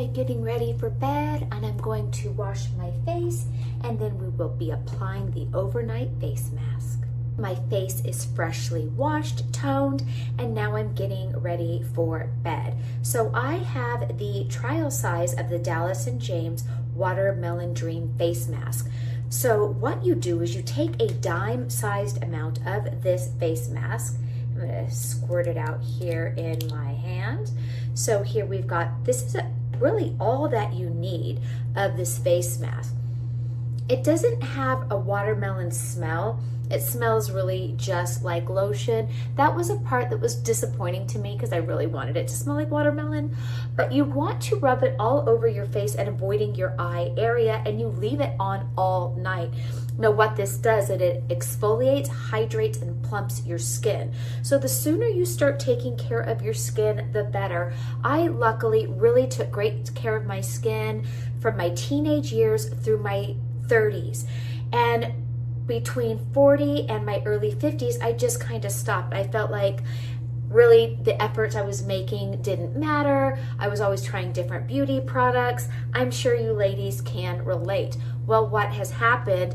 Getting ready for bed, and I'm going to wash my face, and then we will be applying the overnight face mask. My face is freshly washed, toned, and now I'm getting ready for bed. So I have the trial size of the Dallas & James Watermelon Dream Face Mask. So what you do is you take a dime-sized amount of this face mask. I'm gonna squirt it out here in my hand. So here we've got, this is really all that you need of this face mask. It doesn't have a watermelon smell. It smells really just like lotion. That was a part that was disappointing to me because I really wanted it to smell like watermelon. But you want to rub it all over your face and avoiding your eye area, and you leave it on all night. Now what this does is it exfoliates, hydrates, and plumps your skin. So the sooner you start taking care of your skin, the better. I luckily really took great care of my skin from my teenage years through my 30s. And between 40 and my early 50s, I just kind of stopped. I felt like really the efforts I was making didn't matter. I was always trying different beauty products. I'm sure you ladies can relate. Well, what has happened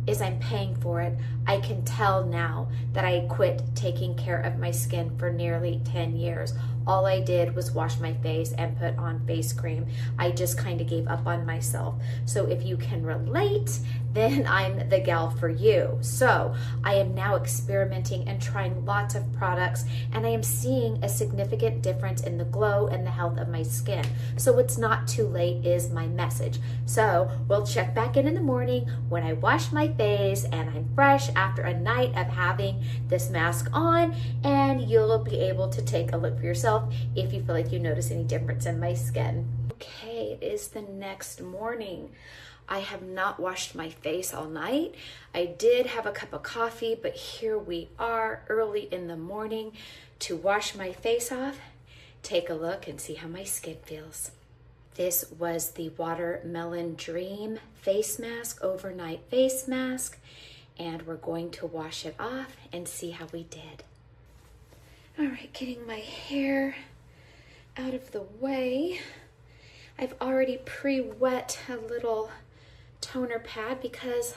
is I'm paying for it. I can tell now that I quit taking care of my skin for nearly 10 years. All I did was wash my face and put on face cream. I just kind of gave up on myself. So if you can relate, then I'm the gal for you. So I am now experimenting and trying lots of products, and I am seeing a significant difference in the glow and the health of my skin. So it's not too late is my message. So we'll check back in the morning when I wash my face and I'm fresh after a night of having this mask on, and you'll be able to take a look for yourself if you feel like you notice any difference in my skin. Okay, it is the next morning. I have not washed my face all night. I did have a cup of coffee, but here we are early in the morning to wash my face off, take a look, and see how my skin feels. This was the Watermelon Dream Face Mask, Overnight Face Mask, and we're going to wash it off and see how we did. All right, getting my hair out of the way. I've already pre-wet a little toner pad because,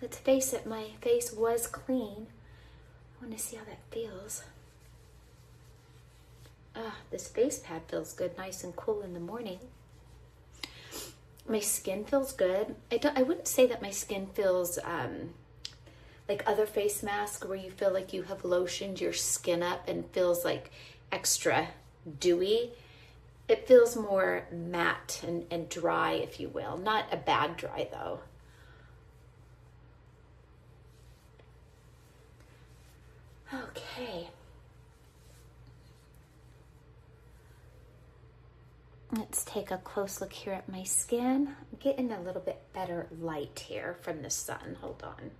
let's face it, my face was clean. I want to see how that feels. This face pad feels good, nice and cool in the morning. My skin feels good. I wouldn't say that my skin feels like other face masks where you feel like you have lotioned your skin up and feels like extra dewy. It feels more matte and dry, if you will. Not a bad dry, though. Okay. Let's take a close look here at my skin. I'm getting a little bit better light here from the sun. Hold on.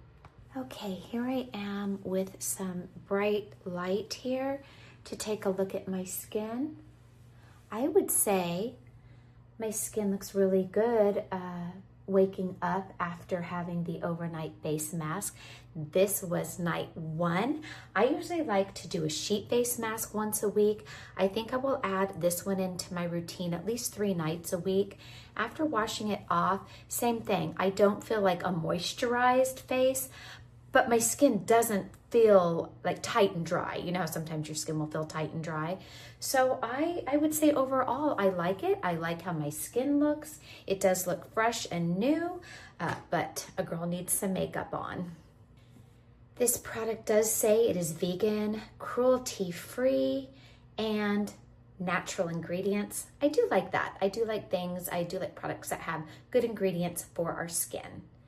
Okay, here I am with some bright light here to take a look at my skin. I would say my skin looks really good waking up after having the overnight face mask. This was night 1. I usually like to do a sheet face mask once a week. I think I will add this one into my routine at least 3 nights a week. After washing it off, same thing. I don't feel like a moisturized face, but my skin doesn't feel like tight and dry. You know how sometimes your skin will feel tight and dry. So I would say overall, I like it. I like how my skin looks. It does look fresh and new, but a girl needs some makeup on. This product does say it is vegan, cruelty-free, and natural ingredients. I do like that. I do like products that have good ingredients for our skin.